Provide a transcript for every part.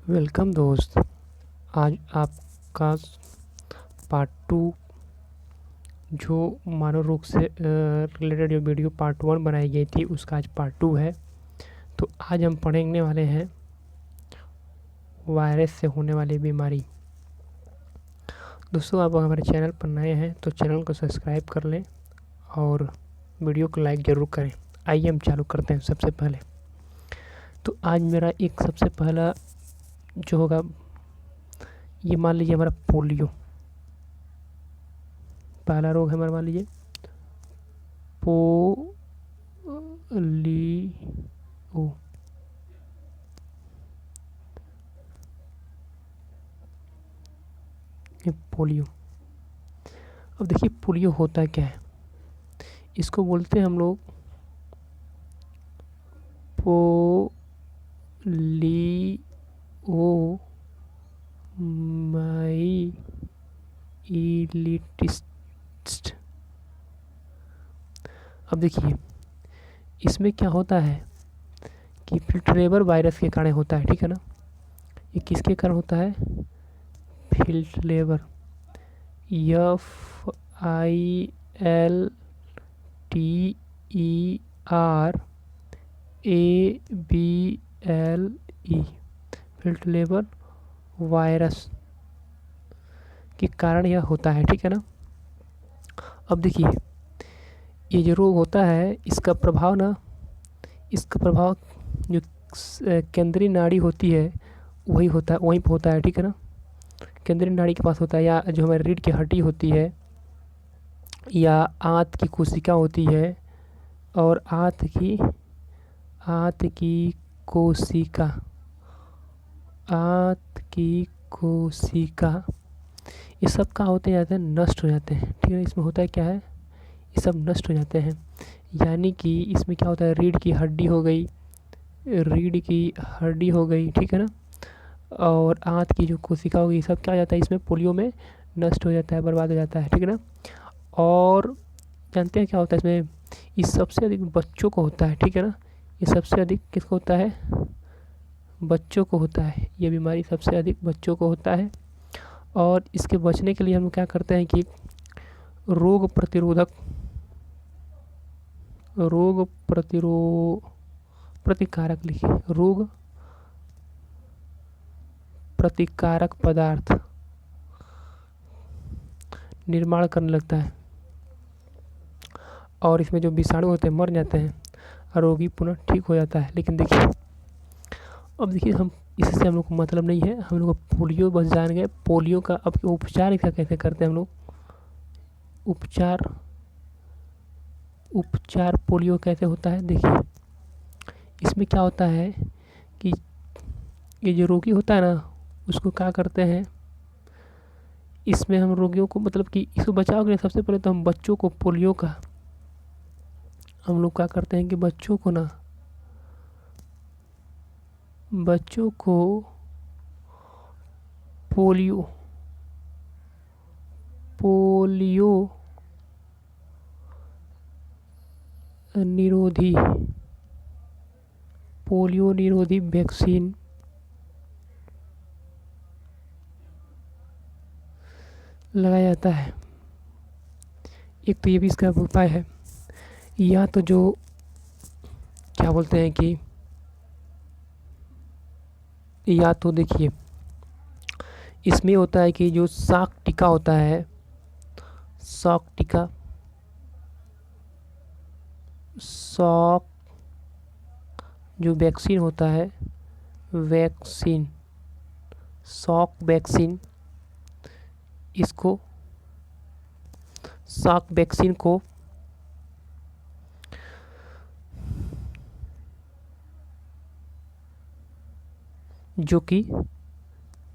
Welcome दोस्त। आज आपका पार्ट टू जो मानव रोग से रिलेटेड जो वीडियो पार्ट वन बनाई गई थी उसका आज पार्ट टू है। तो आज हम पढ़ने वाले हैं वायरस से होने वाली बीमारी। दोस्तों, आप हमारे चैनल पर नए हैं तो चैनल को सब्सक्राइब कर लें और वीडियो को लाइक ज़रूर करें। आइए हम चालू करते हैं। सबसे पहले तो आज मेरा एक सबसे पहला जो होगा, ये मान लीजिए हमारा पोलियो पहला रोग है हमारा। मान लीजिए पोलियो। ये पोलियो। अब देखिए पोलियो होता क्या है। इसको बोलते हैं हम लोग पोलियो माइलिटिस। अब देखिए इसमें क्या होता है कि फिल्ट्रेबर वायरस के कारण होता है, ठीक है ना। ये किसके कारण होता है? फिल्ट्रेबर, FILTERABLE, फिल्ट्रेबर वायरस के कारण यह होता है, ठीक है ना। अब देखिए ये जो रोग होता है इसका प्रभाव जो केंद्रीय नाड़ी होती है वही होता है, वहीं पर होता है, ठीक है ना। केंद्रीय नाड़ी के पास होता है, या जो हमारी रीढ़ की हड्डी होती है, या आंत की कोशिका होती है। और आंत की कोशिका ये सब क्या होते जाते हैं? नष्ट हो जाते हैं, ठीक है। इसमें होता है क्या है, ये सब नष्ट हो जाते हैं। यानी कि इसमें क्या होता है, रीढ़ की हड्डी हो गई, ठीक है ना। और आंत की जो कोशिका होगी, सब क्या हो जाता है इसमें पोलियो में नष्ट हो जाता है, बर्बाद हो जाता है, ठीक है ना। और जानते हैं क्या होता है इसमें? ये सबसे अधिक बच्चों को होता है, ठीक है ना। ये सबसे अधिक किसको होता है? बच्चों को होता है। ये बीमारी सबसे अधिक बच्चों को होता है। और इसके बचने के लिए हम क्या करते हैं कि रोग प्रतिकारक लिखिए, रोग प्रतिकारक पदार्थ निर्माण करने लगता है। और इसमें जो विषाणु होते हैं मर जाते हैं, रोगी पुनः ठीक हो जाता है। लेकिन देखिए अब देखिए हम इससे हम लोग को मतलब नहीं है, हम लोग पोलियो बस जान गए। पोलियो का अब उपचार इसका कैसे करते हैं हम लोग? उपचार पोलियो कैसे होता है? देखिए इसमें क्या होता है कि ये जो रोगी होता है ना उसको क्या करते हैं, इसमें हम रोगियों को मतलब कि इसको बचाव के लिए सबसे पहले तो हम बच्चों को पोलियो का हम लोग क्या करते हैं कि बच्चों को पोलियो निरोधी वैक्सीन लगाया जाता है। एक तो ये भी इसका उपाय है, या तो जो क्या बोलते हैं कि या तो देखिए इसमें होता है कि जो शॉक टीका होता है, शॉक जो वैक्सीन होता है, शॉक वैक्सीन, इसको शॉक वैक्सीन को जो कि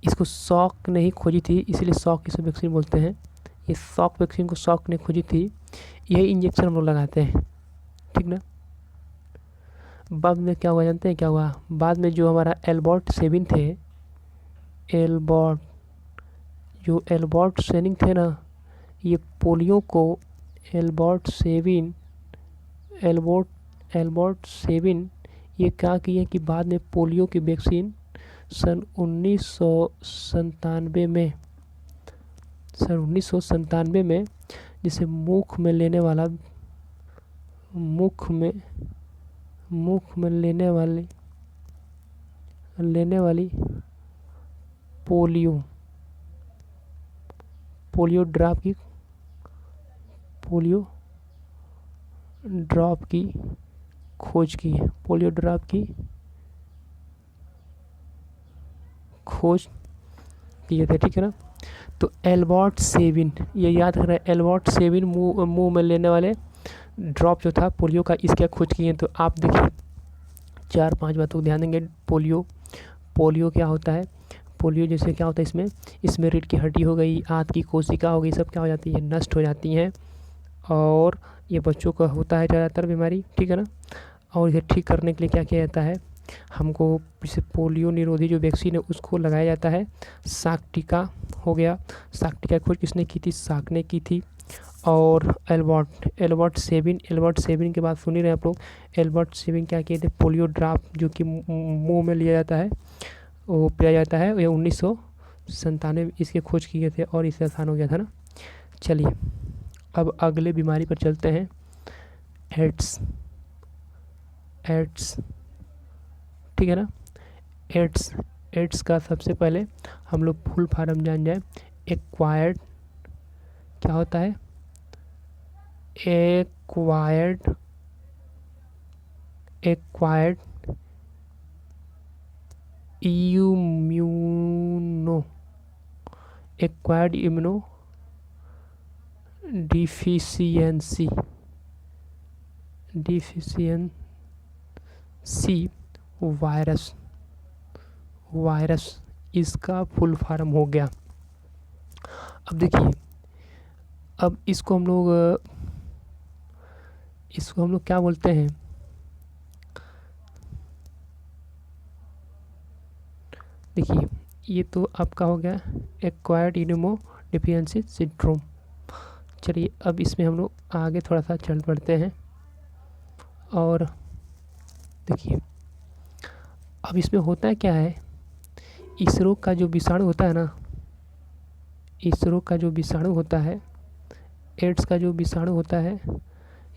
इसको शॉक ने ही खोजी थी, इसलिए शॉक इसे वैक्सीन बोलते हैं। ये शॉक वैक्सीन को शॉक ने खोजी थी, यही इंजेक्शन हम लोग लगाते हैं, ठीक ना। बाद में क्या हुआ जानते हैं? क्या हुआ बाद में? जो हमारा एल्बर्ट सेबिन थे, एल्बर्ट सेनिंग थे ना, ये पोलियो को एल्बर्ट सेबिन ये क्या किए कि बाद में पोलियो की वैक्सीन सन 1997 में, सन 1997 में जिसे मुख में लेने वाला, मुख में लेने वाली पोलियो ड्रॉप की खोज की है। पोलियो ड्रॉप की खोज किए थे, ठीक है ना। तो एल्बर्ट सेविन, ये याद रखना है, एल्बर्ट सेविन मुंह में लेने वाले ड्रॉप जो था पोलियो का, इसकी खोज की है। तो आप देखिए 4-5 बातों को ध्यान देंगे। पोलियो क्या होता है, पोलियो जैसे क्या होता है, इसमें रीढ़ की हड्डी हो गई, आंत की कोशिका हो गई, सब क्या हो जाती है, नष्ट हो जाती हैं। और ये बच्चों का होता है ज़्यादातर बीमारी, ठीक है ना। और इसे ठीक करने के लिए क्या किया जाता है, हमको जैसे पोलियो निरोधी जो वैक्सीन है उसको लगाया जाता है। साक टीका हो गया, साक टीका की खोज किसने की थी, साक ने की थी। और एल्बर्ट सेविन के बाद सुन ही रहे आप लोग, एल्बर्ट सेविन क्या किए थे, पोलियो ड्रॉप जो कि मुंह में लिया जाता है, वो पिया जाता है। ये 1997 इसके खोज किए थे और इससे आसान हो गया था ना। चलिए अब अगले बीमारी पर चलते हैं, एड्स, ठीक है ना। एड्स का सबसे पहले हम लोग फुल फॉर्म जान जाए। एक्वायर्ड, क्या होता है, एक्वायर्ड इम्यूनो डिफिशियंसी वायरस, इसका फुल फॉर्म हो गया। अब देखिए, अब इसको हम लोग क्या बोलते हैं, देखिए ये तो आपका हो गया एक्वायर्ड इम्यूनोडेफिशिएंसी सिंड्रोम। चलिए अब इसमें हम लोग आगे थोड़ा सा चल पड़ते हैं। और देखिए अब इसमें होता है क्या है, इस रोग का जो विषाणु होता है ना, इस रोग का जो विषाणु होता है, एड्स का जो विषाणु होता है,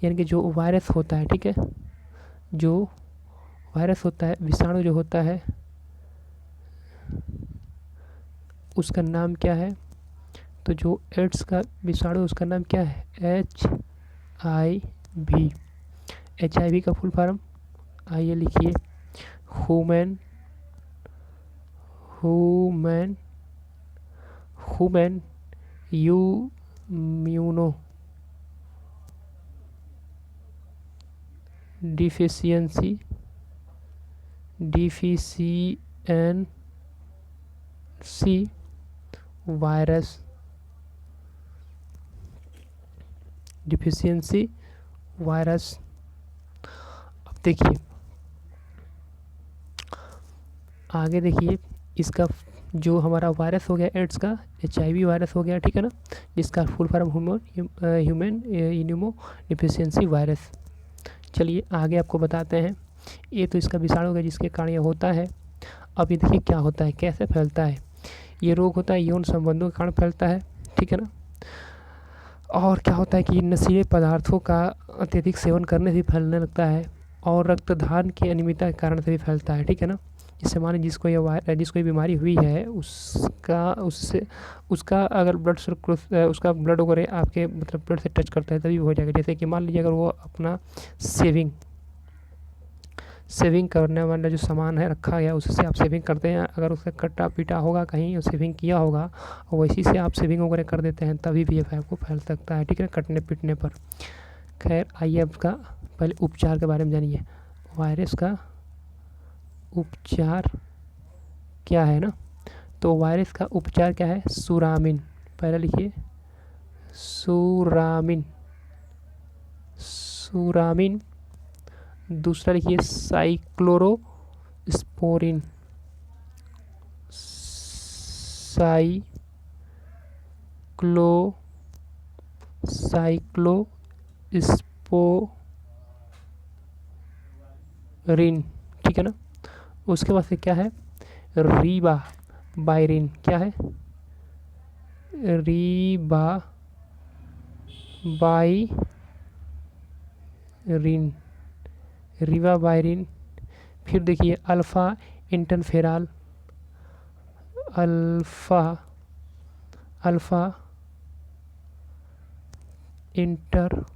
यानी कि जो वायरस होता है, ठीक है, जो वायरस होता है, विषाणु जो होता है, उसका नाम क्या है, तो जो एड्स का विषाणु उसका नाम क्या है, HIV का फुल फॉर्म आइए लिखिए, ह्यूमन इम्यूनो डिफिशियंसी वायरस, अब देखिए आगे देखिए, इसका जो हमारा वायरस हो गया एड्स का, HIV वायरस हो गया, ठीक है ना, जिसका full form human immuno deficiency virus. चलिए आगे आपको बताते हैं, ये तो इसका विषाणु है जिसके कारण ये होता है। अब ये देखिए क्या होता है, कैसे फैलता है, ये रोग होता है यौन संबंधों के कारण फैलता है, ठीक है ना। और क्या होता है कि नशीले पदार्थों का अत्यधिक सेवन करने से फैलने लगता है, और रक्तदान की अनियमितता के कारण से भी फैलता है, ठीक है ना। जिससे माने जिसको ये बीमारी हुई है उसका अगर उसका ब्लड वगैरह आपके मतलब ब्लड से टच करता है तभी हो जाएगा। जैसे कि मान लीजिए अगर वो अपना सेविंग करने वाला जो सामान है रखा गया, उससे आप सेविंग करते हैं, अगर उसका कट्टा पीटा होगा कहीं और सेविंग किया होगा और वैसी से आप सेविंग वगैरह कर देते हैं तभी भी ये आपको फैल सकता है, ठीक है, कटने पीटने पर। खैर आइए आपका पहले उपचार के बारे में जानिए। वायरस का उपचार क्या है ना, तो वायरस का उपचार क्या है, सुरामिन, पहले लिखिए सुरामिन, दूसरा लिखिए साइक्लोस्पोरिन, ठीक है ना। उसके बाद से क्या है, रीबा बायरिन, क्या है, रीबा बायरिन, रीबा बायरिन। फिर देखिए alpha इंटरफेराल, alpha alpha interferon,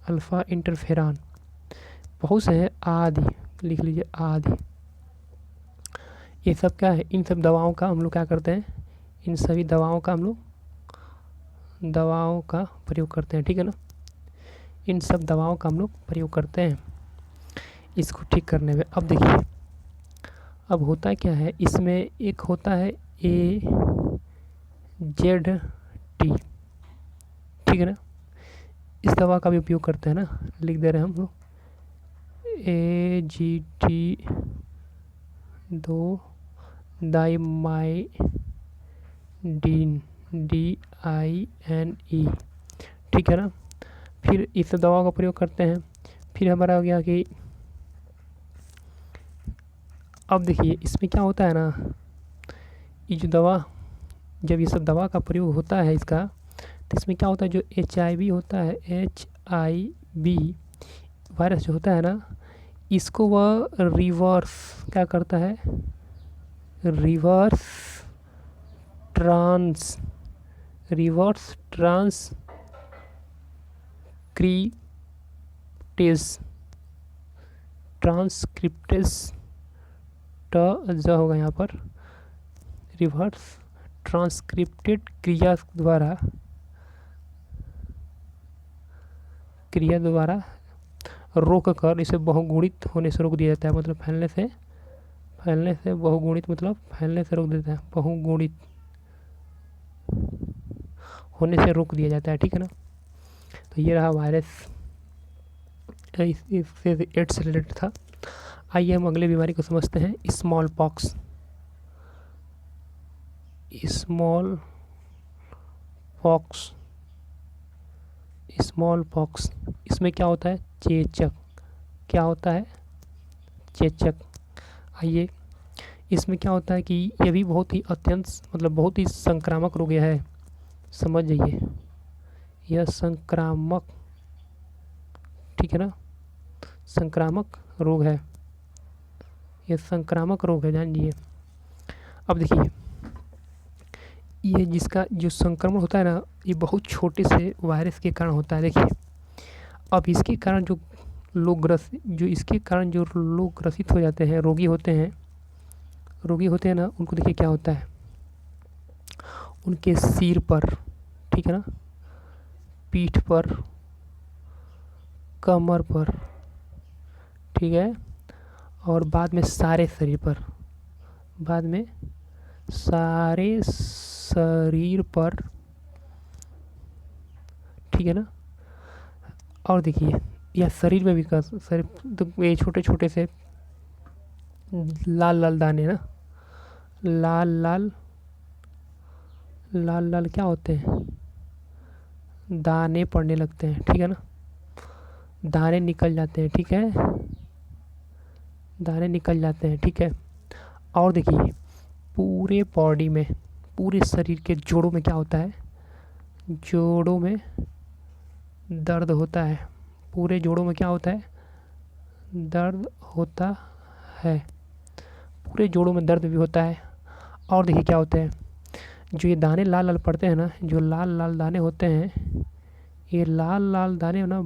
alpha interferon, बहुत से हैं, आदि लिख लीजिए, आदि। ये सब क्या है, इन सब दवाओं का हम लोग क्या करते हैं, इन सभी दवाओं का हम लोग दवाओं का प्रयोग करते हैं, ठीक है ना। इन सब दवाओं का हम लोग प्रयोग करते हैं इसको ठीक करने में। अब देखिए अब होता क्या है, इसमें एक होता है AZT, ठीक है ना। इस दवा का भी उपयोग करते हैं ना, लिख दे रहे हैं हम लोग, AZT 2 डाइमाइडीन, DINE, ठीक है ना। फिर इस दवा का प्रयोग करते हैं। फिर हमारा हो गया कि अब देखिए इसमें क्या होता है ना, ये जो दवा, जब ये सब दवा का प्रयोग होता है इसका, तो इसमें क्या होता है, जो HIV होता है, HIV वायरस जो होता है ना, इसको वह रिवर्स क्या करता है, रिवर्स ट्रांसक्रिप्टेस होगा यहाँ पर, रिवर्स ट्रांसक्रिप्टेड क्रिया द्वारा रोक कर इसे बहुगुणित होने से रोक दिया जाता है, मतलब फैलने से बहुगुणित, मतलब फैलने से रोक देता है, बहुगुणित होने से रोक दिया जाता है, ठीक है ना। तो ये रहा वायरस, इससे एड्स से रिलेटेड था। आइए हम अगले बीमारी को समझते हैं, स्मॉल पॉक्स। स्मॉल पॉक्स, इसमें क्या होता है, चेचक, क्या होता है, चेचक। आइए इसमें क्या होता है कि ये भी बहुत ही अत्यंत, मतलब बहुत ही संक्रामक रोग है, समझ जाइए, यह संक्रामक, ठीक है ना, संक्रामक रोग है, यह संक्रामक रोग है, जानिए। अब देखिए ये जिसका जो संक्रमण होता है ना, ये बहुत छोटे से वायरस के कारण होता है। देखिए अब इसके कारण जो लोग ग्रसित हो जाते हैं, रोगी होते हैं ना, उनको देखिए क्या होता है, उनके सिर पर, ठीक है ना, पीठ पर, कमर पर, ठीक है, और बाद में सारे शरीर पर, ठीक है ना। और देखिए यह शरीर में भी शरीर, तो ये छोटे छोटे से लाल लाल दाने ना, लाल लाल क्या होते हैं, दाने पड़ने लगते हैं, ठीक है ना, दाने निकल जाते हैं, ठीक है, दाने निकल जाते हैं, ठीक है। और देखिए पूरे बॉडी में, पूरे शरीर के जोड़ों में क्या होता है, जोड़ों में दर्द होता है, पूरे जोड़ों में क्या होता है, दर्द होता है, पूरे जोड़ों में दर्द भी होता है। और देखिए क्या होता है, जो ये दाने लाल लाल पड़ते हैं ना, जो लाल लाल दाने होते हैं, ये लाल लाल दाने ना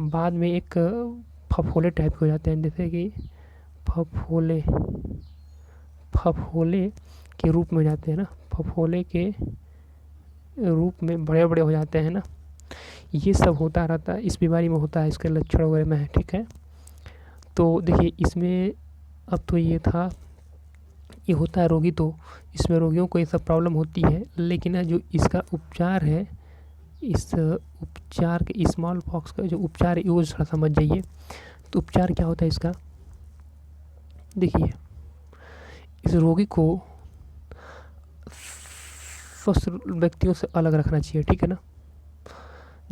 बाद में एक फफोले टाइप के हो जाते हैं, जैसे कि फफोले के रूप में हो जाते हैं ना, फफोले के रूप में बड़े बड़े हो जाते हैं ना। ये सब होता रहता है, इस बीमारी में होता है, इसके लक्षण वगैरह में है, ठीक है। तो देखिए इसमें अब तो ये था, ये होता है रोगी, तो इसमें रोगियों को ये सब प्रॉब्लम होती है, लेकिन जो इसका उपचार है, इस उपचार के स्मॉल पॉक्स का जो उपचार है वो थोड़ा समझ जाइए। तो उपचार क्या होता है इसका, देखिए इस रोगी को स्वस्थ व्यक्तियों से अलग रखना चाहिए, ठीक है ना।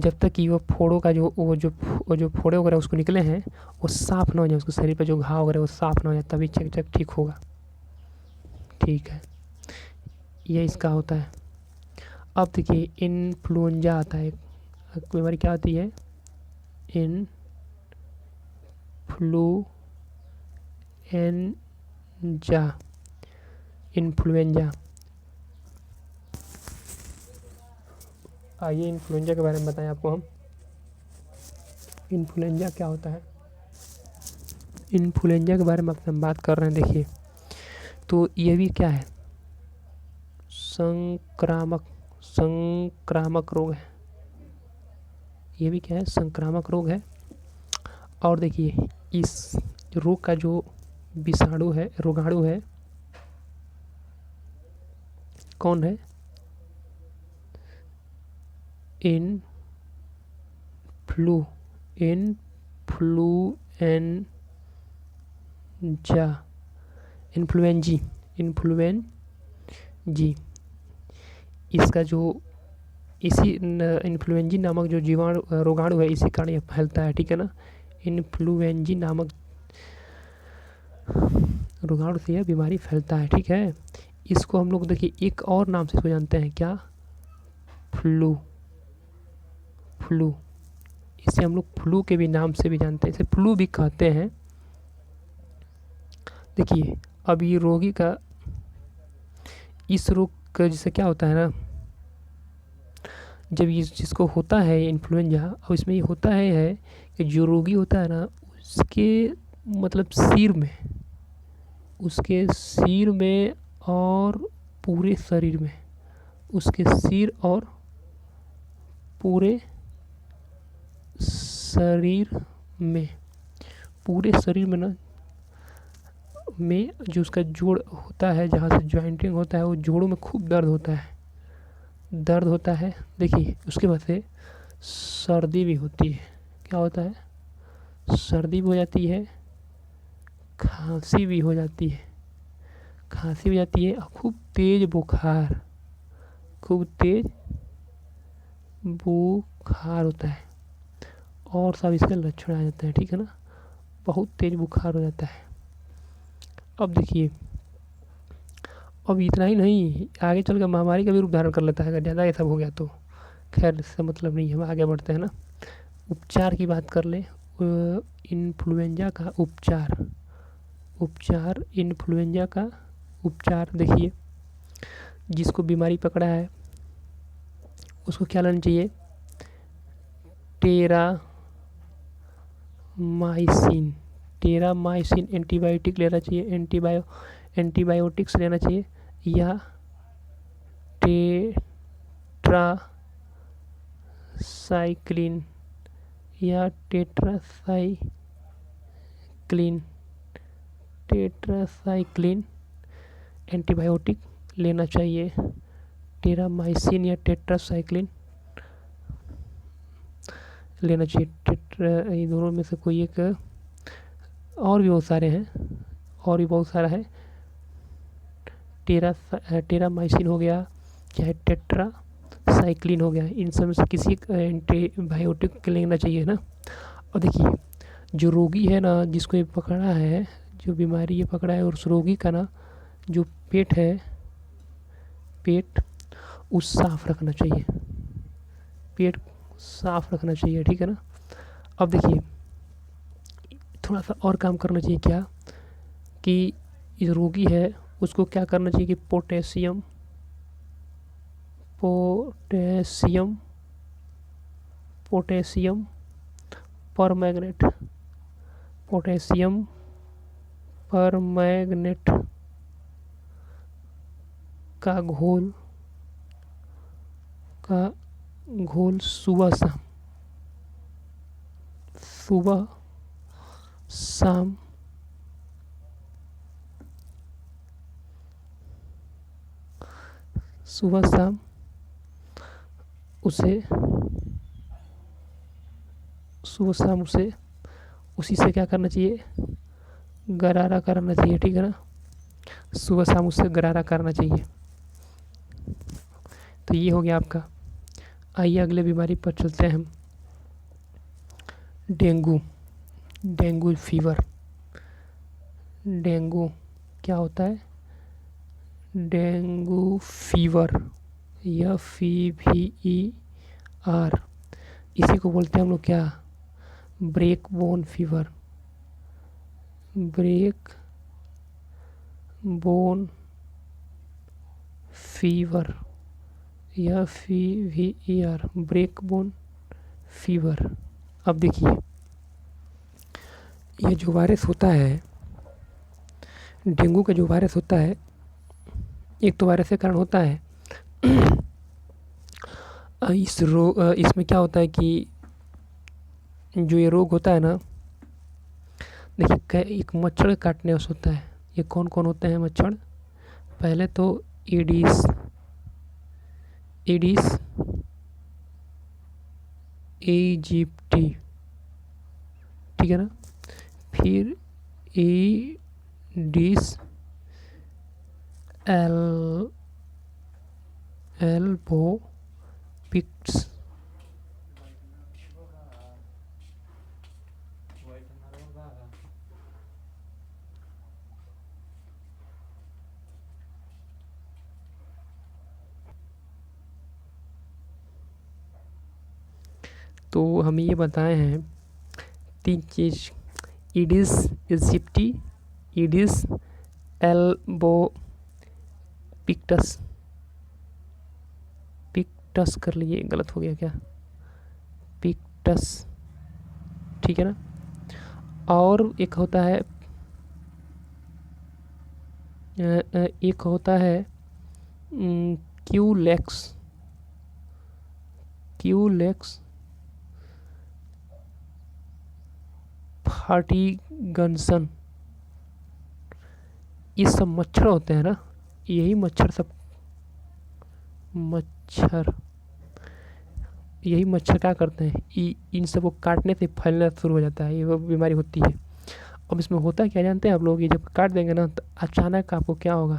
जब तक कि वो फोड़ों का जो फोड़े वगैरह उसको निकले हैं वो साफ़ ना हो जाए, उसको शरीर पे जो घाव वगैरह वो साफ़ ना हो जाए, तभी चेक ठीक होगा। ठीक है, ये इसका होता है। अब देखिए इन्फ्लुएंजा आता है, बीमारी क्या आती है? इन्फ्लुएंजा। आइए इन्फ्लुएंजा के बारे में बताएं आपको हम। इन्फ्लुएंजा क्या होता है? इन्फ्लुएंजा के बारे में हम बात कर रहे हैं। देखिए, तो ये भी क्या है? संक्रामक रोग है। ये भी क्या है? संक्रामक रोग है। और देखिए, इस रोग का जो रोगाणु है, कौन है? इन्फ्लुएंजी। इसका जो इन्फ्लुएंजी नामक जो रोगाणु है, इसी कारण यह फैलता है। ठीक है ना? इन्फ्लुएंजी नामक रोगाणु से यह बीमारी फैलता है। ठीक है, इसको हम लोग देखिए एक और नाम से इसको जानते हैं, क्या? फ्लू। इसे हम लोग फ्लू के भी नाम से भी जानते हैं, इसे फ्लू भी कहते हैं। देखिए, अब ये रोगी का, इस रोग का जैसे क्या होता है ना, जब ये जिसको होता है इन्फ्लुएंजा, और इसमें ये होता है कि जो रोगी होता है ना, उसके मतलब उसके सिर में और पूरे शरीर में, उसके सिर और पूरे शरीर में ना में जो उसका जोड़ होता है, जहाँ से जॉइंटिंग होता है, वो जोड़ों में खूब दर्द होता है। देखिए, उसके बाद से सर्दी भी होती है। क्या होता है? सर्दी भी हो जाती है, खांसी भी हो जाती है और खूब तेज बुखार होता है, और सब इसके लक्षण आ जाते हैं। ठीक है ना? बहुत तेज बुखार हो जाता है। अब देखिए, अब इतना ही नहीं, आगे चल कर महामारी का भी रूप धारण कर लेता है अगर ज़्यादा ये सब हो गया तो। खैर, इससे मतलब नहीं है, हम आगे बढ़ते हैं ना। उपचार की बात कर लें। इन्फ्लुएंजा का उपचार इन्फ्लुएंजा का उपचार। देखिए, जिसको बीमारी पकड़ा है उसको क्या लेना चाहिए? टेरामाइसिन एंटीबायोटिक लेना चाहिए, एंटीबायोटिक्स लेना चाहिए, या टेट्रासाइक्लिन एंटीबायोटिक लेना चाहिए। टेरामाइसिन या टेट्रासाइक्लिन लेना चाहिए। ये दोनों में से कोई एक, और भी बहुत सारा है। टेरामाइसिन हो गया, चाहे टेट्रासाइक्लिन हो गया, इन सब में से किसी एक एंटीबायोटिक लेना चाहिए ना। और देखिए, जो रोगी है ना, जिसको ये पकड़ा है, जो बीमारी ये पकड़ा है, और उस रोगी का ना जो पेट उस साफ रखना चाहिए, ठीक है ना? अब देखिए, थोड़ा सा और काम करना चाहिए। क्या कि जो रोगी है उसको क्या करना चाहिए कि पोटेशियम परमैंगनेट का घोल सुबह शाम उसे उसी से क्या करना चाहिए? गरारा करना चाहिए। ठीक है ना? सुबह शाम उससे गरारा करना चाहिए। तो ये हो गया आपका आइए अगले बीमारी पर चलते हैं हम। Dengue, dengue fever. डेंगू क्या होता है? Dengue fever, FEVER। इसी को बोलते हैं हम लोग क्या? Break bone fever. Break bone fever, FEVER, break bone fever. अब देखिए, ये जो वायरस होता है, डेंगू का जो वायरस होता है, एक तो वायरस के कारण होता है। इसमें क्या होता है कि जो ये रोग होता है ना, देखिए एक मच्छर काटने से होता है। ये कौन कौन होते हैं मच्छर? पहले तो एडिस, एडिस इजिप्टी, ठीक है ना। फिर एडिस एल्बोपिक्स, तो हमें ये बताए हैं 3 चीज़। ईडिस इजिप्टी, ईडिस एल्बोपिक्टस, पिक्टस कर लिए, गलत हो गया क्या? पिक्टस, ठीक है ना। और एक होता है एक होता है क्यूलेक्स, क्यूलेक्स फार्टिगन्सन। ये सब मच्छर होते हैं ना, यही मच्छर सब मच्छर यही मच्छर क्या करते हैं, इन सब को काटने से फैलना शुरू हो जाता है, ये वो बीमारी होती है। अब इसमें होता क्या जानते हैं आप लोग? ये जब काट देंगे ना, तो अचानक आपको क्या होगा?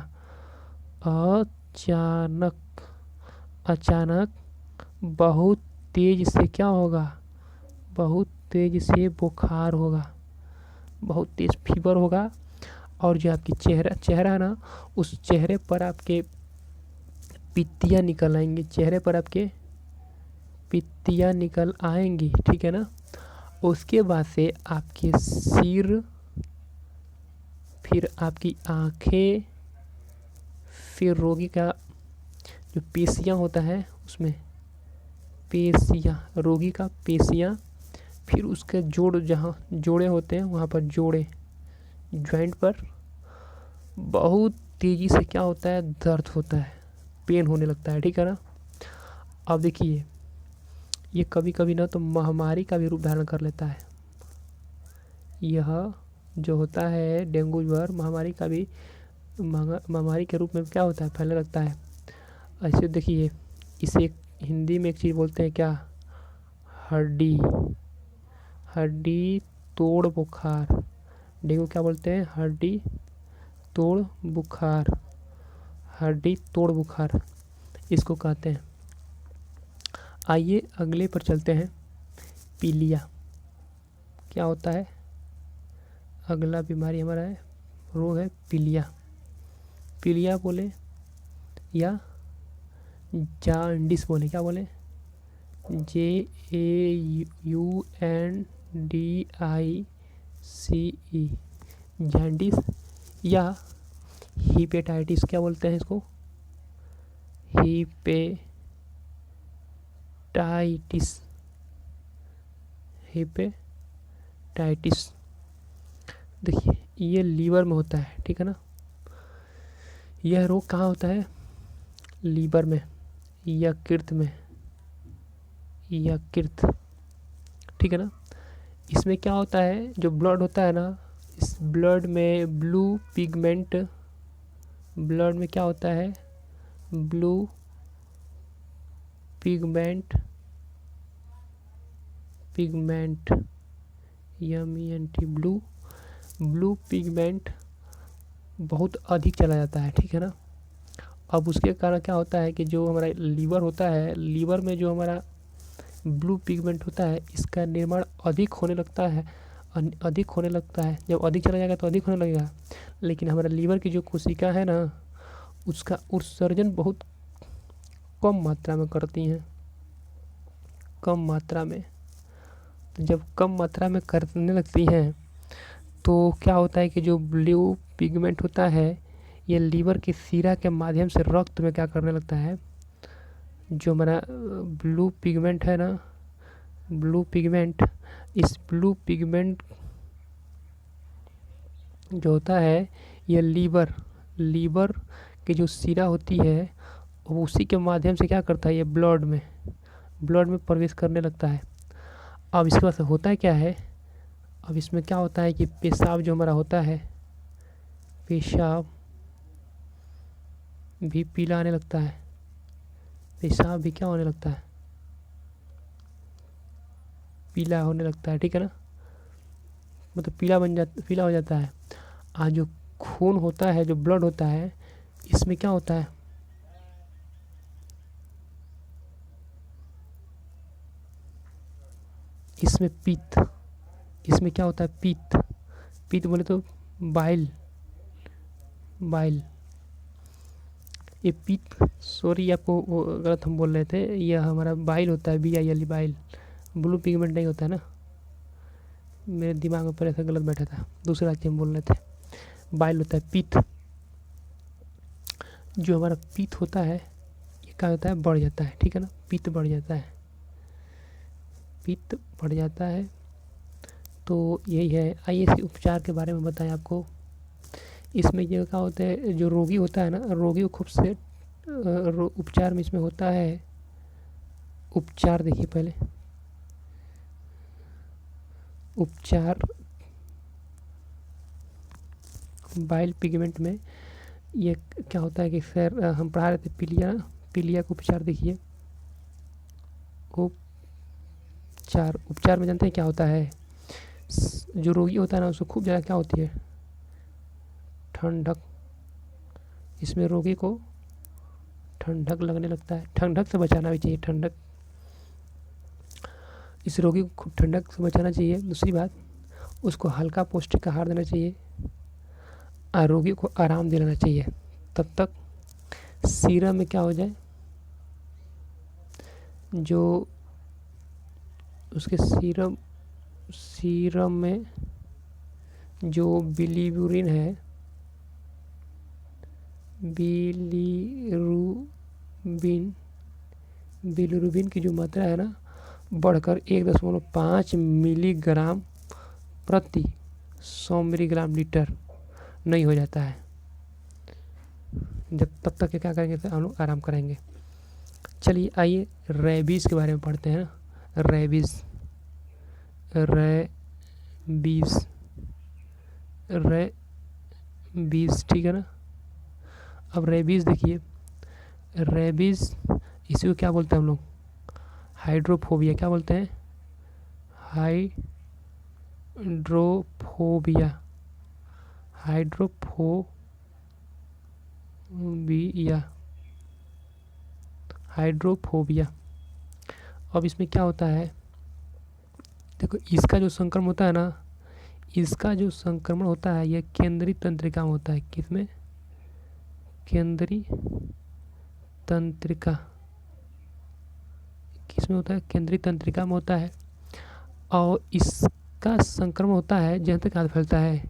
अचानक, अचानक बहुत तेज से क्या होगा? बहुत तेज से बुखार होगा, बहुत तेज फीवर होगा। और जो आपकी चेहरा है ना, उस चेहरे पर आपके पित्तियाँ निकल आएंगी, चेहरे पर आपके पित्तियाँ निकल आएंगी, ठीक है ना। उसके बाद से आपके सिर, फिर आपकी आँखें, फिर रोगी का जो पेशियाँ होता है उसमें, पेशियाँ, रोगी का पेशियाँ, फिर उसके जोड़, जहाँ जोड़े होते हैं वहाँ पर जोड़े, जॉइंट पर बहुत तेज़ी से क्या होता है? दर्द होता है, पेन होने लगता है, ठीक है ना। अब देखिए, ये कभी कभी ना तो महामारी का भी रूप धारण कर लेता है। यह जो होता है डेंगू ज्वर, महामारी का भी, महामारी के रूप में क्या होता है? फैलने लगता है। ऐसे देखिए, इसे हिंदी में एक चीज़ बोलते हैं क्या? हड्डी, हड्डी तोड़ बुखार। डेंगू क्या बोलते हैं? हड्डी तोड़ बुखार, हड्डी तोड़ बुखार इसको कहते हैं। आइए अगले पर चलते हैं। पीलिया क्या होता है? अगला बीमारी हमारा है, रोग है पीलिया। पीलिया बोले या जान्डिस बोले, क्या बोले? JAUNDICE, जान्डिस या हिपेटाइटिस, क्या बोलते हैं इसको? Hepatitis, hepatitis. देखिए, ये लीवर में होता है, ठीक है ना। यह रोग कहाँ होता है? लीवर में, यकृत में, यकृत, ठीक है ना। इसमें क्या होता है? जो ब्लड होता है ना, इस ब्लड में ब्लू पिगमेंट, ब्लड में क्या होता है? Blue pigment, pigment, MENT, blue pigment बहुत अधिक चला जाता है, ठीक है ना। अब उसके कारण क्या होता है कि जो हमारा लीवर होता है, लीवर में जो हमारा ब्लू पिगमेंट होता है इसका निर्माण अधिक होने लगता है, अधिक होने लगता है। जब अधिक चला जाएगा तो अधिक होने लगेगा, लेकिन हमारा लीवर की जो कोशिका है ना उसका उत्सर्जन बहुत कम मात्रा में करती हैं, कम मात्रा में। तो जब कम मात्रा में करने लगती हैं तो क्या होता है कि जो ब्लू पिगमेंट होता है ये लीवर की शिरा के माध्यम से रक्त में क्या करने लगता है, जो हमारा ब्लू पिगमेंट है ना, ब्लू पिगमेंट, इस ब्लू पिगमेंट जो होता है ये लीवर की जो शिरा होती है वो उसी के माध्यम से क्या करता है, ये ब्लड में प्रवेश करने लगता है। अब इसके बाद से होता क्या है, अब इसमें क्या होता है कि पेशाब जो हमारा होता है, पेशाब भी पीला आने लगता है, पेशाब भी क्या होने लगता है, पीला होने लगता है, ठीक है ना, मतलब पीला हो जाता है। आज जो खून होता है, जो ब्लड होता है, इसमें क्या होता है, इसमें इसमें क्या होता है, पित्त बोले तो बाइल, ये पित्त, सॉरी आपको वो गलत हम बोल रहे थे, यह हमारा बाइल होता है, BIL, बाइल, ब्लू पिगमेंट नहीं होता है ना, मेरे दिमाग में पहले से गलत बैठा था, दूसरा चीज हम बोल रहे थे, बाइल होता है, पित्त। जो हमारा पित्त होता है ये क्या होता है, बढ़ जाता है, ठीक है ना, पित्त बढ़ जाता है। तो यही है। आइए इसके उपचार के बारे में बताएं आपको। इसमें ये क्या होता है, जो रोगी होता है ना, रोगी को खूब से उपचार में इसमें होता है, उपचार देखिए पहले, उपचार बाइल पिगमेंट में ये क्या होता है कि सर हम पढ़ा रहे थे पीलिया का उपचार देखिए। उपचार में जानते हैं क्या होता है, जो रोगी होता है ना उसको खूब ज़्यादा क्या होती है, ठंडक, इसमें रोगी को ठंडक लगने लगता है, ठंडक से बचाना भी चाहिए, ठंडक, इस रोगी को खूब ठंडक से बचाना चाहिए। दूसरी बात, उसको हल्का पौष्टिक आहार देना चाहिए और रोगी को आराम दिलाना चाहिए, तब तक सीरम में क्या हो जाए, जो उसके सीरम में जो बिलीरुबिन की जो मात्रा है ना बढ़कर 1.5 मिलीग्राम प्रति 100 मिलीग्राम लीटर नहीं हो जाता है, जब तब तक क्या करेंगे, तो हम लोग आराम करेंगे। चलिए आइए रेबीज़ के बारे में पढ़ते हैं ना, रेबीज़, ठीक है ना। अब रेबीज़ देखिए, रेबीज़ इसी को क्या बोलते हैं हम लोग, हाइड्रोफोबिया, क्या बोलते हैं, हाइड्रोफोबिया। अब इसमें क्या होता है, देखो इसका जो संक्रमण होता है ना, इसका जो संक्रमण होता है यह केंद्रीय तंत्रिका में होता है, किसमें, केंद्रीय तंत्रिका, किसमें होता है, केंद्रीय तंत्रिका में होता है। और इसका संक्रमण होता है जहाँ तक हाथ फैलता है,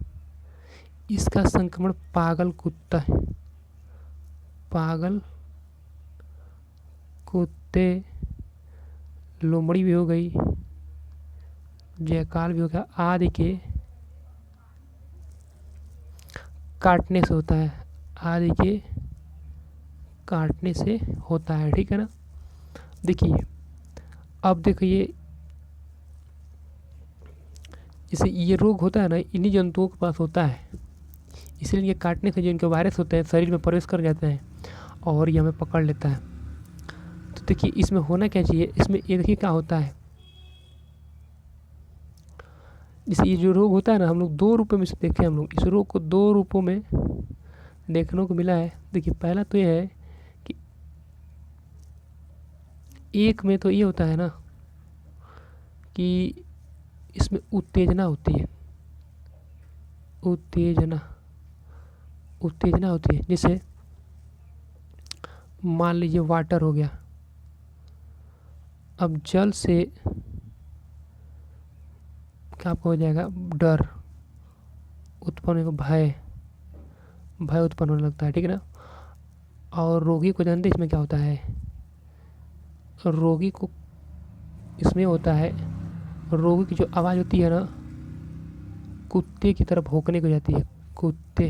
इसका संक्रमण पागल कुत्ते, लोमड़ी भी हो गई, जयकाल भी हो गया, आदि के काटने से होता है, ठीक है ना। देखिए अब देखिए, जैसे ये रोग होता है ना इन्हीं जंतुओं के पास होता है, इसलिए ये काटने से जो इनके वायरस होते हैं शरीर में प्रवेश कर जाते हैं और ये हमें पकड़ लेता है। तो देखिए इसमें होना क्या चाहिए, इसमें ये देखिए क्या होता है, जैसे ये जो रोग होता है ना, हम लोग 2 रूपों में से देखें, हम लोग इस रोग को 2 रूपों में देखने को मिला है। देखिए पहला तो ये है एक में तो ये होता है ना कि इसमें उत्तेजना होती है, उत्तेजना उत्तेजना होती है। जैसे मान लीजिए वाटर हो गया, अब जल से क्या आपको हो जाएगा, डर उत्पन्न होगा, भय भय उत्पन्न होने लगता है, ठीक है ना। और रोगी को जानते हैं इसमें क्या होता है, रोगी को इसमें होता है, रोगी की जो आवाज़ होती है ना, कुत्ते की तरफ भौंकने को जाती है, कुत्ते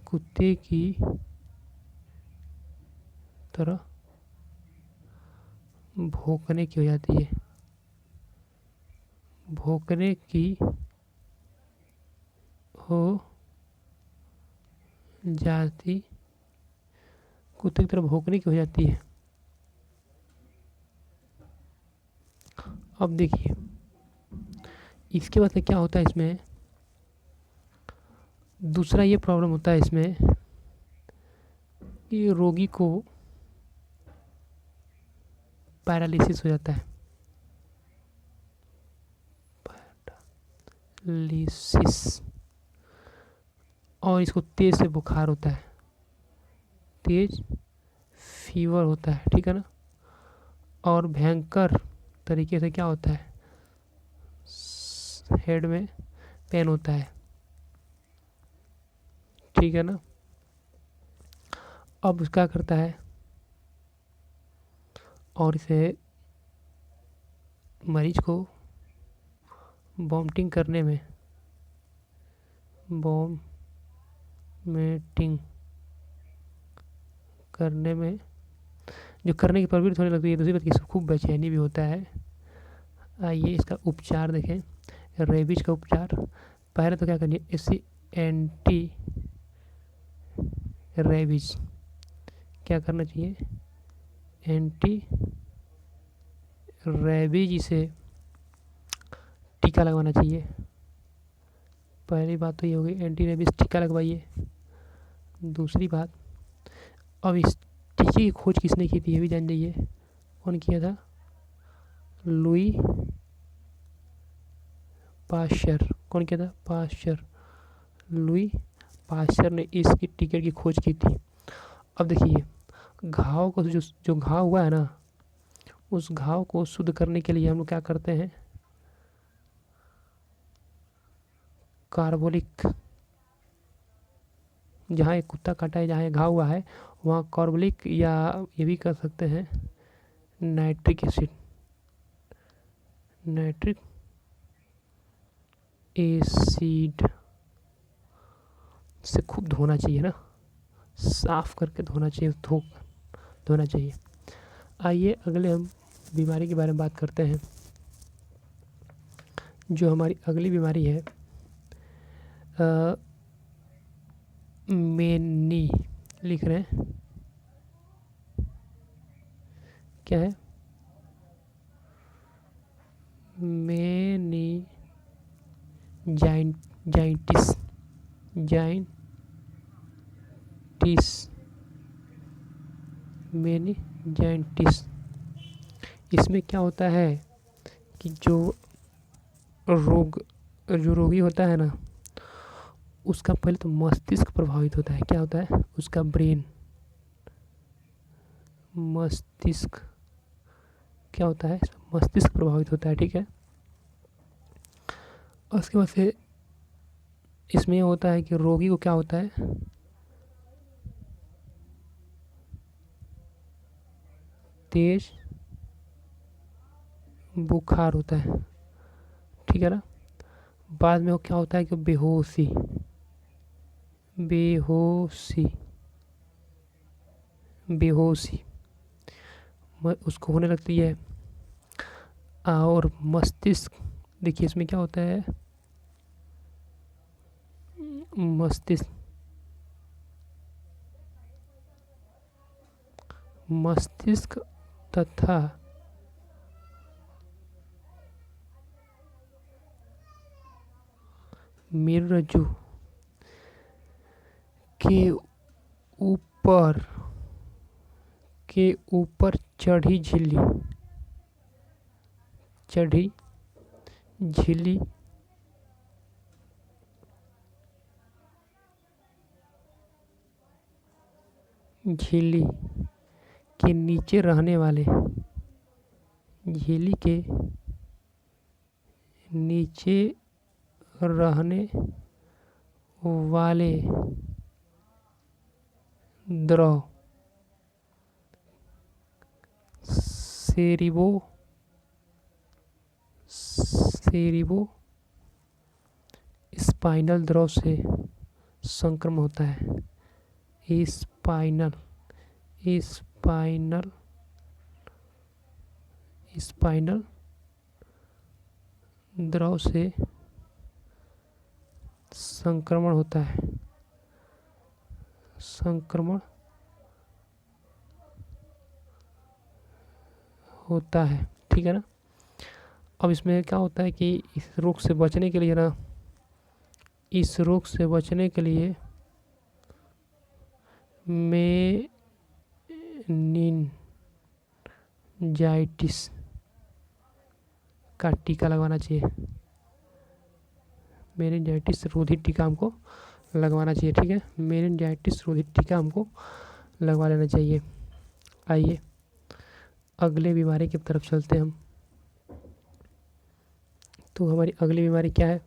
कुत्ते की तरह भौंकने की हो जाती है, भौंकने की हो जाती, कुत्ते की तरफ भौंकने की हो जाती है। अब देखिए इसके बाद से क्या होता है, इसमें दूसरा ये प्रॉब्लम होता है इसमें कि रोगी को पैरालिसिस हो जाता है, पैरालिसिस, और इसको तेज से बुखार होता है, तेज फीवर होता है, ठीक है ना। और भयंकर तरीके से क्या होता है, हेड में पेन होता है, ठीक है ना। अब क्या करता है, और इसे मरीज को वॉमिटिंग करने में, वॉमिटिंग करने में, जो करने की प्रवृत्ति होने लगती है, दूसरी बात की खूब बेचैनी भी होता है। आइए इसका उपचार देखें, रेबीज का उपचार। पहले तो क्या करनी है, इससे एंटी रेबीज क्या करना चाहिए, एंटी रेबीज से टीका लगवाना चाहिए। पहली बात तो ये हो गई, एंटी रेबीज टीका लगवाइए। दूसरी बात, अब इस टीके की खोज किसने की थी ये भी जान जाइए, कौन किया था, लुई पाश्चर। कौन किया था, पाश्चर, लुई पाश्चर ने इसकी टीके की खोज की थी। अब देखिए घाव को जो घाव हुआ है ना, उस घाव को शुद्ध करने के लिए हम लोग क्या करते हैं, कार्बोलिक, जहाँ एक कुत्ता काटा है, जहाँ एक घाव हुआ है वहाँ कार्बोलिक, या ये भी कर सकते हैं नाइट्रिक एसिड, नाइट्रिक एसिड से खूब धोना चाहिए ना, साफ करके धोना चाहिए, धोना चाहिए। आइए अगले हम बीमारी के बारे में बात करते हैं। जो हमारी अगली बीमारी है मेनी, लिख रहे हैं क्या है, मेनी जाइंटिस, जाइंटिस, मेनी जाइंटिस। इसमें क्या होता है कि जो रोगी होता है ना, उसका पहले तो मस्तिष्क प्रभावित होता है। क्या होता है, उसका ब्रेन, मस्तिष्क क्या होता है, मस्तिष्क प्रभावित होता है, ठीक है। और उसके बाद से इसमें होता है कि रोगी को क्या होता है, तेज बुखार होता है, ठीक है ना। बाद में वो क्या होता है कि बेहोशी, बेहोशी, बेहोशी उसको होने लगती है। और मस्तिष्क, देखिए इसमें क्या होता है, मस्तिष्क, मस्तिष्क तथा मेरुरज्जु के ऊपर के ऊपर चढ़ी झिल्ली, चढ़ी झिल्ली झिल्ली के नीचे रहने वाले, झिल्ली के नीचे रहने वाले द्रव सेरिबो स्पाइनल द्रव से संक्रमण होता है। स्पाइनल द्रव से संक्रमण होता है, ठीक है ना। अब इसमें क्या होता है कि इस रोग से बचने के लिए मेनिनजाइटिस का टीका लगवाना चाहिए। मेनिनजाइटिस रोधी टीका हमको लगवाना चाहिए, ठीक है। मेनिनजाइटिस रोधी टीका हमको लगवा लेना चाहिए। आइए अगले बीमारी की तरफ चलते हैं हम। तो हमारी अगली बीमारी क्या है?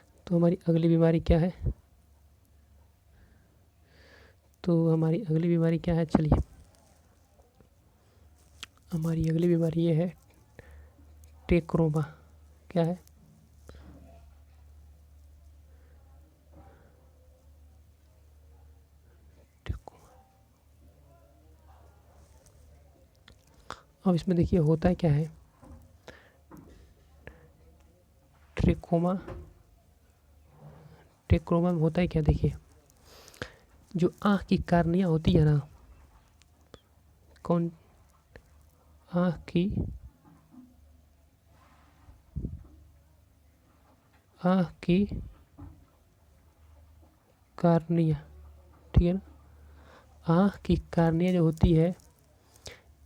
तो हमारी अगली बीमारी क्या है? चलिए, हमारी अगली बीमारी ये है टेक्रोमा। क्या है? अब इसमें देखिए होता है क्या है। टेक्रोमा में होता है क्या, देखिए, जो आँख की कार्निया होती है ना, आँख की कार्निया, ठीक है ना। आँख की कार्निया जो होती है,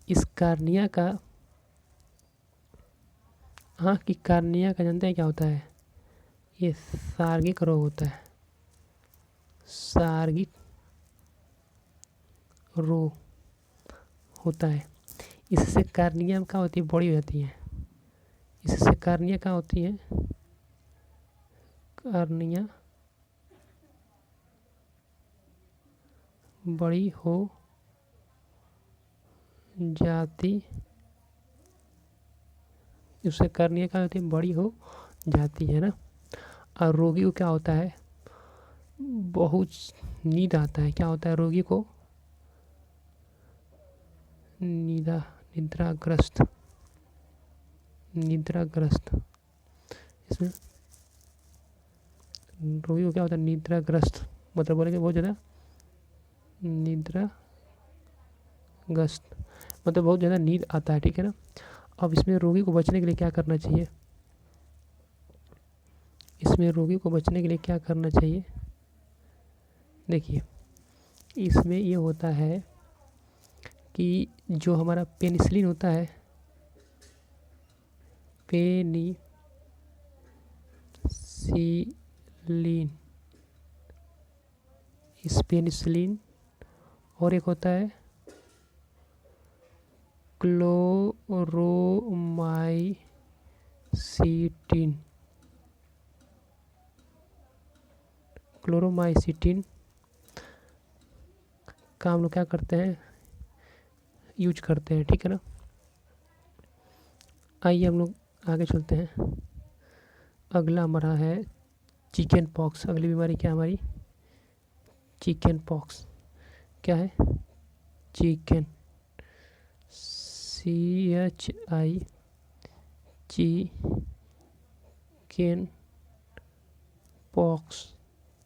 इस कार्निया का, आँख की कार्निया का जानते हैं क्या होता है? ये सार्गिक रोग होता है। सार्गिक रोग होता है। इससे कार्निया क्या होती है? बड़ी हो जाती है। इससे कार्निया क्या होती है? कार्निया बड़ी हो जाती, उससे कार्निया क्या होती है? बड़ी हो जाती है ना। और रोगी को क्या होता है? बहुत नींद आता है। क्या होता है रोगी को? निद्राग्रस्त। इसमें रोगी को क्या होता है? निद्राग्रस्त, मतलब बोलेंगे बहुत ज़्यादा निद्राग्रस्त, मतलब बहुत ज़्यादा नींद आता है, ठीक है ना। अब इसमें रोगी को बचने के लिए क्या करना चाहिए? देखिए, इसमें ये होता है कि जो हमारा पेनिसिलिन होता है, पेनिसिलिन, और एक होता है क्लोरोमाइसिटिन का हम लोग क्या करते हैं? यूज करते हैं, ठीक है ना। आइए हम लोग आगे चलते हैं। अगला हमारा है चिकन पॉक्स। अगली बीमारी क्या है हमारी? Chicken pox. क्या है? चिकन,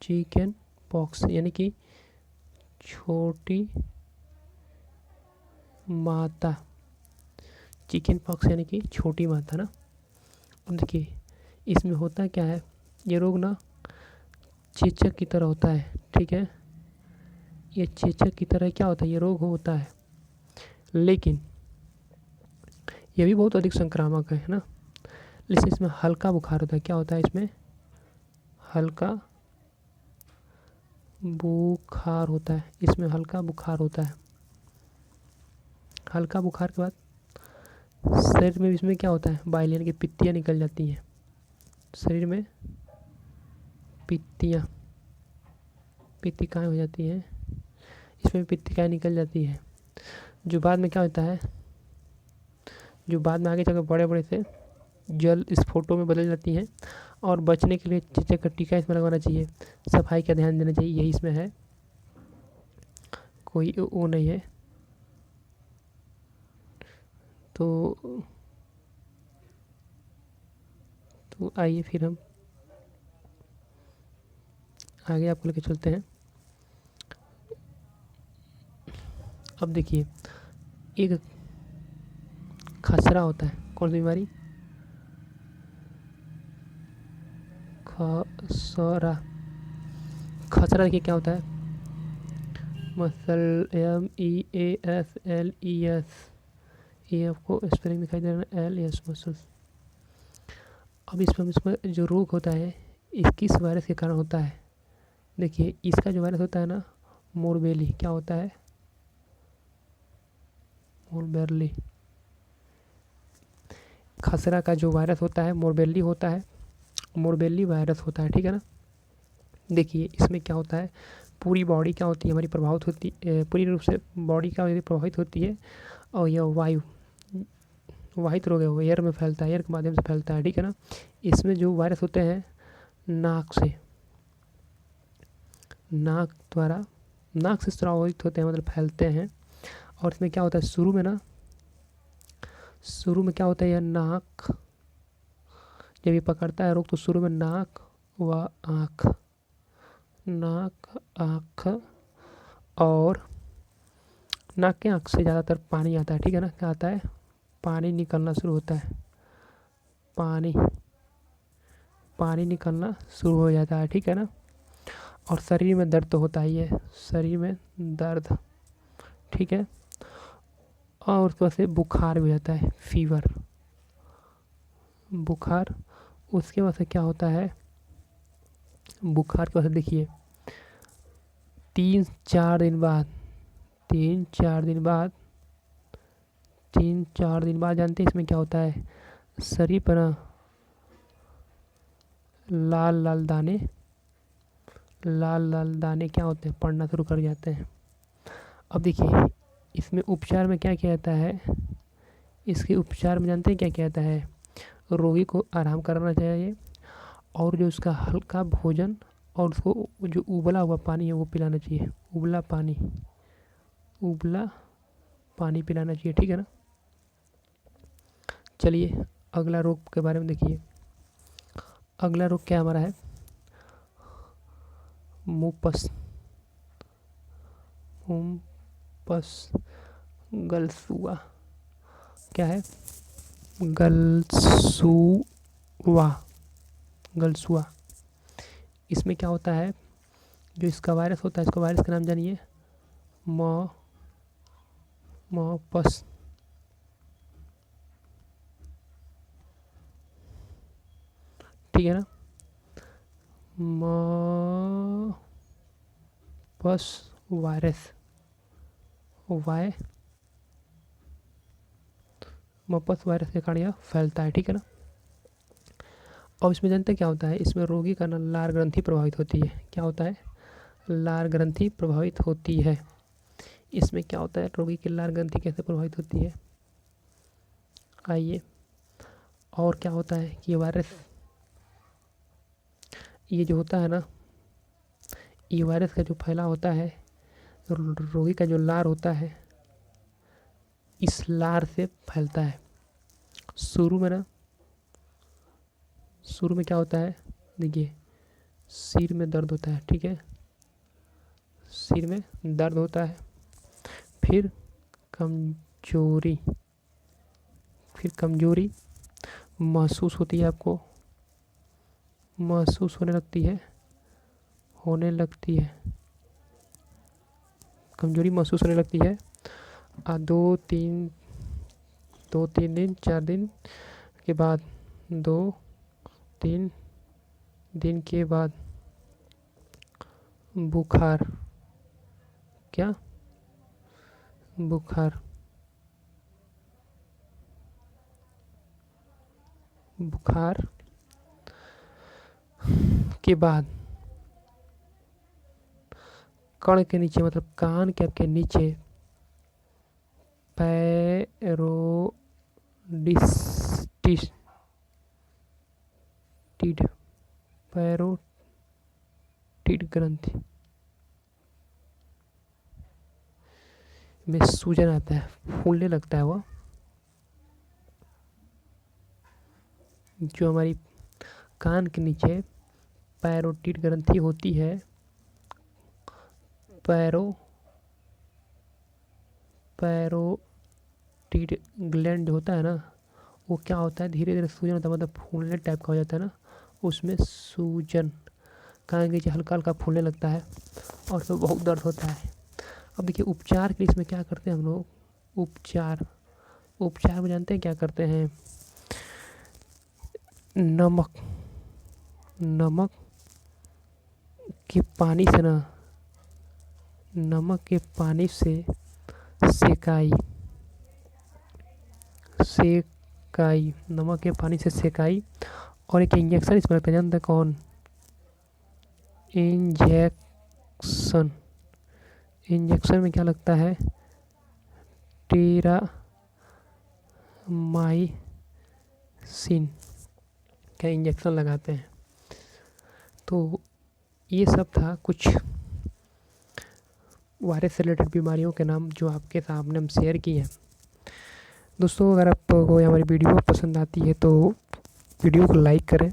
चिकन पॉक्स यानी कि छोटी माता। चिकन पॉक्स यानी कि छोटी माता ना। अब देखिए, इसमें होता क्या है? ये रोग ना चेचक की तरह होता है, ठीक है। ये चेचक की तरह क्या होता है, ये रोग होता है, लेकिन ये भी बहुत अधिक संक्रामक है ना। लेकिन इसमें हल्का बुखार होता है। क्या होता है इसमें, हल्का बुखार होता है, इसमें हल्का बुखार होता है। हल्का बुखार के बाद शरीर में इसमें क्या होता है, बाइल यानी कि पित्तियाँ निकल जाती हैं। शरीर में पित्तियाँ, पित्तिकाएँ हो जाती हैं, इसमें पित्तिकाएँ निकल जाती है, जो बाद में क्या होता है, जो बाद में आगे चलकर बड़े बड़े से जल स्फोटों में बदल जाती हैं। और बचने के लिए चेचक का टीका इसमें लगवाना चाहिए, सफाई का ध्यान देना चाहिए, यही इसमें है, कोई वो नहीं है। तो आइए फिर हम आगे आपको लेके चलते हैं। अब देखिए, एक खसरा होता है, कौन सी बीमारी, खसरा। खसरा देखिए क्या होता है, मसल, MEASLES, ये आपको स्पेलिंग दिखाई दे रहा है, LS मसल्स। अब इसमें जो रोग होता है, इस किस वायरस के कारण होता है। देखिए इसका जो वायरस होता है ना, मोरबेली, क्या होता है, मोरबेली। खसरा का जो वायरस होता है मोरबेली होता है, मोरबेली वायरस होता है, ठीक है ना। देखिए इसमें क्या होता है, पूरी बॉडी क्या होती है हमारी प्रभावित होती, पूरी रूप से बॉडी क्या होती है, प्रभावित होती है। और यह वाहित रोग है, वो एयर में फैलता है, एयर के माध्यम से फैलता है, ठीक है ना। इसमें जो वायरस होते हैं नाक से, नाक से प्रभावित होते हैं, मतलब फैलते हैं। और इसमें क्या होता है, शुरू में क्या होता है, यह नाक, जब ये पकड़ता है रोग तो शुरू में नाक व आँख, और नाक के आँख से ज़्यादातर पानी आता है, ठीक है ना। क्या आता है, पानी निकलना शुरू होता है, पानी निकलना शुरू हो जाता है, ठीक है ना। और शरीर में दर्द तो होता ही है, शरीर में दर्द, ठीक है। और उसके बाद से बुखार भी हो जाता है, फीवर, बुखार। उसके बाद से क्या होता है, बुखार के बाद से देखिए 3-4 दिन बाद, 3-4 दिन बाद जानते हैं इसमें क्या होता है, शरीर पर लाल लाल दाने क्या होते हैं, पड़ना शुरू कर जाते हैं। अब देखिए इसमें उपचार में क्या किया जाता है, इसके उपचार में जानते हैं क्या किया जाता है, रोगी को आराम कराना चाहिए, और जो उसका हल्का भोजन और उसको जो उबला हुआ पानी है वो पिलाना चाहिए, उबला पानी पिलाना चाहिए, ठीक है ना। चलिए अगला रोग के बारे में देखिए। अगला रोग क्या हमारा है, मुपस गलसुआ। क्या है, गलसुआ। इसमें क्या होता है, जो इसका वायरस होता है, इसका वायरस का नाम जानिए, मॉपस, ठीक है ना। मॉपस वायरस, मॉपस वायरस के कारण यह फैलता है, ठीक है ना। और इसमें जानते हैं क्या होता है, इसमें रोगी का ना लार ग्रंथि प्रभावित होती है। क्या होता है, लार ग्रंथि प्रभावित होती है। इसमें क्या होता है, रोगी की लार ग्रंथि कैसे प्रभावित होती है, आइए। और क्या होता है कि ये वायरस, ये जो होता है ना, ये वायरस का जो फैलाव होता है, रोगी का जो लार होता है, इस लार से फैलता है। शुरू में क्या होता है, देखिए सिर में दर्द होता है, ठीक है, सिर में दर्द होता है, फिर कमजोरी महसूस होती है, आपको महसूस होने लगती है, कमजोरी महसूस होने लगती है। 2-3 दिन 4 दिन के बाद 2-3 दिन के बाद बुखार, क्या बुखार बुखार के बाद कण के नीचे मतलब कान के आपके नीचे पैरोटिड ग्रंथि में सूजन आता है, फूलने लगता है वो, जो हमारी कान के नीचे पैरोटिड ग्रंथि होती है। पैरोटिड ग्लैंड होता है ना, वो क्या होता है, धीरे धीरे सूजन होता है, मतलब फूलने टाइप का हो जाता है ना, उसमें सूजन, कान के नीचे हल्का हल्का फूलने लगता है और उसमें बहुत दर्द होता है। अब देखिए उपचार के लिए इसमें क्या करते हैं हम लोग, उपचार में जानते हैं क्या करते हैं, नमक के पानी से ना, नमक के पानी से सेकाई, नमक के पानी से सेकाई, और एक इंजेक्शन इसमें लगता है, जानते हैं कौन, इंजेक्शन में क्या लगता है, टेरामाइसिन का इंजेक्शन लगाते हैं। तो ये सब था कुछ वायरस से रिलेटेड बीमारियों के नाम जो आपके सामने हम शेयर किए हैं। दोस्तों अगर आपको हमारी वीडियो पसंद आती है तो वीडियो को लाइक करें,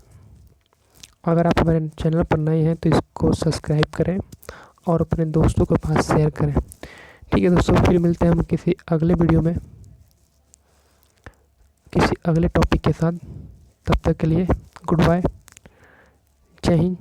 अगर आप हमारे चैनल पर नए हैं तो इसको सब्सक्राइब करें और अपने दोस्तों के पास शेयर करें। ठीक है दोस्तों, फिर मिलते हैं हम किसी अगले वीडियो में किसी अगले टॉपिक के साथ। तब तक के लिए गुड बाय, जय हिंद।